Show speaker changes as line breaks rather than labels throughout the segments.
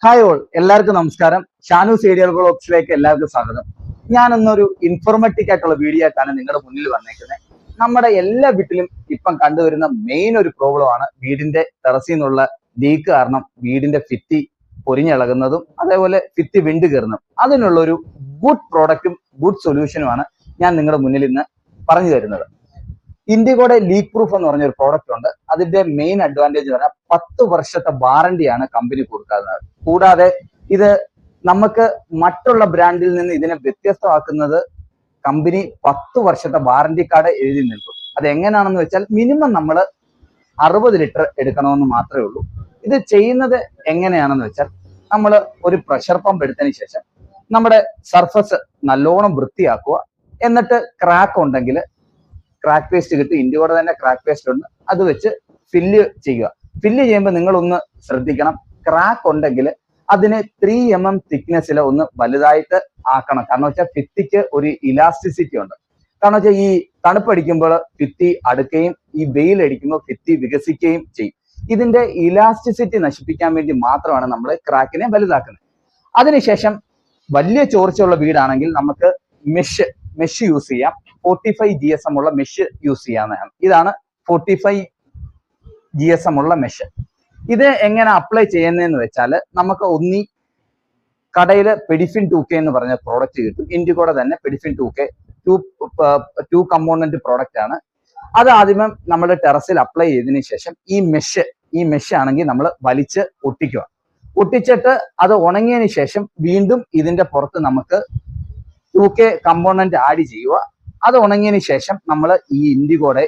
Hi all, എല്ലാവർക്കും നമസ്കാരം. Shanu's aerial ബ്ലോഗ്സിലേക്ക് എല്ലാവർക്കും സ്വാഗതം. ഞാനൊന്നൊരു ഇൻഫോർമാറ്റീവ് ആയിട്ടുള്ള വീഡിയോ ആയിട്ടാണ് നിങ്ങളുടെ മുന്നിൽ വന്നേക്കുന്നത്. നമ്മുടെ എല്ലാ വീട്ടിലും ഇപ്പം കണ്ടുവരുന്ന മെയിൻ ഒരു പ്രോബ്ലം ആണ് വീടിന്റെ ടെറസിൽ നിന്നുള്ള ലീക്ക് കാരണം വീടിന്റെ ഭിത്തി പൊരിഞ്ഞിളകുന്നതും അതേപോലെ ഭിത്തി വിണ്ടു കയറുന്നതും. അതിനുള്ള ഒരു ഗുഡ് പ്രോഡക്റ്റും ഗുഡ് സൊല്യൂഷനുമാണ് ഞാൻ നിങ്ങളുടെ മുന്നിൽ ഇന്ന് പറഞ്ഞു തരുന്നത്. ഇൻഡിഗോയുടെ ലീക്ക് പ്രൂഫ് എന്ന് പറഞ്ഞൊരു പ്രോഡക്റ്റ് ഉണ്ട്. അതിന്റെ മെയിൻ അഡ്വാൻറ്റേജ് പറഞ്ഞാൽ 10 വർഷത്തെ വാറണ്ടിയാണ് കമ്പനി കൊടുക്കുന്നത്. കൂടാതെ ഇത് നമുക്ക് മറ്റുള്ള ബ്രാൻഡിൽ നിന്ന് ഇതിനെ വ്യത്യസ്തമാക്കുന്നത് കമ്പനി 10 വർഷത്തെ വാറണ്ടി കാർഡ് എഴുതി നിൽക്കും. അത് എങ്ങനെയാണെന്ന് വെച്ചാൽ മിനിമം നമ്മൾ 60 ലിറ്റർ എടുക്കണമെന്ന് മാത്രമേ ഉള്ളൂ. ഇത് ചെയ്യുന്നത് എങ്ങനെയാണെന്ന് വെച്ചാൽ നമ്മൾ ഒരു പ്രഷർ പമ്പ് എടുത്തതിന് ശേഷം നമ്മുടെ സർഫസ് നല്ലോണം വൃത്തിയാക്കുക. എന്നിട്ട് ക്രാക്ക് ഉണ്ടെങ്കിൽ ക്രാക്ക് പേസ്റ്റ് കിട്ടും. ഇൻഡിഗോയുടെ തന്നെ ക്രാക്ക് പേസ്റ്റ് ഉണ്ട്. അത് വെച്ച് ഫില്ല് ചെയ്യുക. ഫില്ല് ചെയ്യുമ്പോൾ നിങ്ങളൊന്ന് ശ്രദ്ധിക്കണം, ക്രാക്ക് ഉണ്ടെങ്കിൽ അതിന് 3 mm തിക്നെസ്സിൽ ഒന്ന് വലുതായിട്ട് ആക്കണം. കാരണം വെച്ചാൽ ഭിത്തിക്ക് ഒരു ഇലാസ്റ്റിസിറ്റി ഉണ്ട്. കാരണം വെച്ചാൽ ഈ തണുപ്പടിക്കുമ്പോൾ ഭിത്തി അടുക്കുകയും ഈ വെയിലടിക്കുമ്പോൾ ഭിത്തി വികസിക്കുകയും ചെയ്യും. ഇതിന്റെ ഇലാസ്റ്റിസിറ്റി നശിപ്പിക്കാൻ വേണ്ടി മാത്രമാണ് നമ്മൾ ക്രാക്കിനെ വലുതാക്കുന്നത്. അതിനുശേഷം വലിയ ചോർച്ചയുള്ള വീടാണെങ്കിൽ നമുക്ക് മെഷ് യൂസ് ചെയ്യാം. 45 GSM ഉള്ള മെഷ് യൂസ് ചെയ്യാവുന്നതാണ്. ഇതാണ് 45 GSM ഉള്ള മെഷ്. ഇത് എങ്ങനെ അപ്ലൈ ചെയ്യുന്നതെന്ന് വെച്ചാൽ നമുക്ക് കടയിൽ പെഡിഫിൻ 2K എന്ന് പറഞ്ഞ പ്രോഡക്റ്റ് കിട്ടും. ഇൻഡിഗോയുടെ തന്നെ പെഡിഫിൻ 2K 2 കമ്പോണന്റ് പ്രോഡക്റ്റ് ആണ്. അത് ആദ്യമേ നമ്മൾ ടെറസിൽ അപ്ലൈ ചെയ്തതിനു ശേഷം ഈ മെഷ് ആണെങ്കിൽ നമ്മൾ വലിച്ച് ഒട്ടിക്കുക. ഒട്ടിച്ചിട്ട് അത് ഉണങ്ങിയതിന് ശേഷം വീണ്ടും ഇതിന്റെ പുറത്ത് നമുക്ക് 2K കമ്പോണന്റ് ആഡ് ചെയ്യുക. അത് ഉണങ്ങിയതിന് ശേഷം നമ്മൾ ഈ ഇൻഡിഗോയുടെ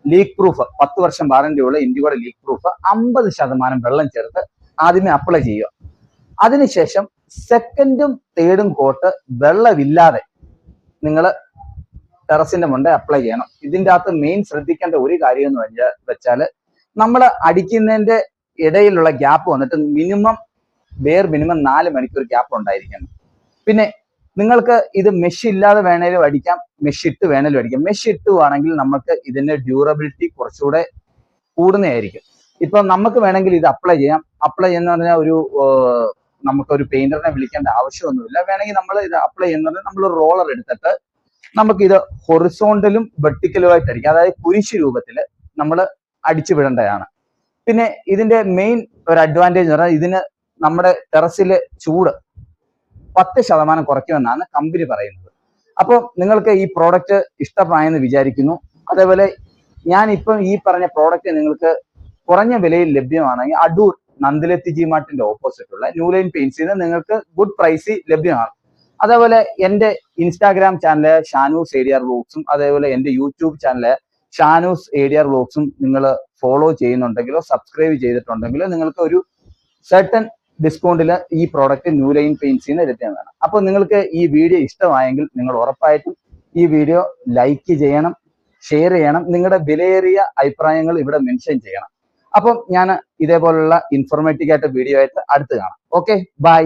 ലീക്ക് പ്രൂഫ് 10 വർഷം വാറന്റി ഉള്ള ഇൻഡിഗോയുടെ ലീക്ക് പ്രൂഫ് 50% വെള്ളം ചേർത്ത് ആദ്യമേ അപ്ലൈ ചെയ്യുക. അതിനുശേഷം സെക്കൻഡും തേർഡും കോട്ട് വെള്ളമില്ലാതെ നിങ്ങൾ ടെറസിന്റെ മുന്നേ അപ്ലൈ ചെയ്യണം. ഇതിൻ്റെ അകത്ത് മെയിൻ ശ്രദ്ധിക്കേണ്ട ഒരു കാര്യം എന്ന് വെച്ചാൽ നമ്മൾ അടിക്കുന്നതിന്റെ ഇടയിലുള്ള ഗ്യാപ്പ് വന്നിട്ട് മിനിമം 4 മണിക്കൂർ ഗ്യാപ്പ് ഉണ്ടായിരിക്കണം. പിന്നെ നിങ്ങൾക്ക് ഇത് മെഷ് ഇല്ലാതെ വേണേലും അടിക്കാം, മെഷ് ഇട്ട് വേണേലും അടിക്കാം. മെഷ് ഇട്ടുവാണെങ്കിൽ നമുക്ക് ഇതിന്റെ ഡ്യൂറബിലിറ്റി കുറച്ചുകൂടെ കൂടുന്നതായിരിക്കും. ഇപ്പൊ നമുക്ക് വേണമെങ്കിൽ ഇത് അപ്ലൈ ചെയ്യാം. അപ്ലൈ ചെയ്യുന്ന പറഞ്ഞാൽ നമുക്കൊരു പെയിന്ററിനെ വിളിക്കേണ്ട ആവശ്യമൊന്നുമില്ല. വേണമെങ്കിൽ നമ്മൾ ഇത് അപ്ലൈ ചെയ്യുന്നത് നമ്മൾ റോളർ എടുത്തിട്ട് നമുക്കിത് ഹൊറിസോണ്ടലും വെർട്ടിക്കലുമായിട്ട് അടിക്കാം. അതായത് കുരിശ് രൂപത്തിൽ നമ്മൾ അടിച്ചു വിടേണ്ടതാണ്. പിന്നെ ഇതിന്റെ മെയിൻ ഒരു അഡ്വാൻറ്റേജ് എന്ന് പറഞ്ഞാൽ ഇതിന് നമ്മുടെ ടെറസിലെ ചൂട് 10% കുറയ്ക്കുമെന്നാണ് കമ്പനി പറയുന്നത്. അപ്പോൾ നിങ്ങൾക്ക് ഈ പ്രോഡക്റ്റ് ഇഷ്ടമായെന്ന് വിചാരിക്കുന്നു. അതേപോലെ ഞാൻ ഇപ്പം ഈ പറഞ്ഞ പ്രോഡക്റ്റ് നിങ്ങൾക്ക് കുറഞ്ഞ വിലയിൽ ലഭ്യമാണെങ്കിൽ അടൂർ നന്ദിലത്തി ജി മാർട്ടിന്റെ ഓപ്പോസിറ്റ് ഉള്ള ന്യൂ ലൈൻ പെയിന്റ്സിന് നിങ്ങൾക്ക് ഗുഡ് പ്രൈസിൽ ലഭ്യമാണ്. അതേപോലെ എൻ്റെ ഇൻസ്റ്റാഗ്രാം ചാനല് ഷാനൂസ് ഏരിയ വ്ലോഗ്സും അതേപോലെ എൻ്റെ യൂട്യൂബ് ചാനല് ഷാനൂസ് ഏരിയ വ്ലോഗ്സും നിങ്ങൾ ഫോളോ ചെയ്യുന്നുണ്ടെങ്കിലോ സബ്സ്ക്രൈബ് ചെയ്തിട്ടുണ്ടെങ്കിലോ നിങ്ങൾക്ക് ഒരു സർട്ടൻ ഡിസ്കൗണ്ടിൽ ഈ പ്രോഡക്റ്റ് ന്യൂ ലൈൻ പെയിന്റ്സിന് ലഭ്യമാണ്. അപ്പോൾ നിങ്ങൾക്ക് ഈ വീഡിയോ ഇഷ്ടമായെങ്കിൽ നിങ്ങൾ ഉറപ്പായിട്ടും ഈ വീഡിയോ ലൈക്ക് ചെയ്യണം, ഷെയർ ചെയ്യണം, നിങ്ങളുടെ വിലയേറിയ അഭിപ്രായങ്ങൾ ഇവിടെ മെൻഷൻ ചെയ്യണം. അപ്പം ഞാൻ ഇതേപോലുള്ള ഇൻഫോർമേറ്റീവ് ആയിട്ട് വീഡിയോ ആയിട്ട് അടുത്ത് കാണാം. Okay, by.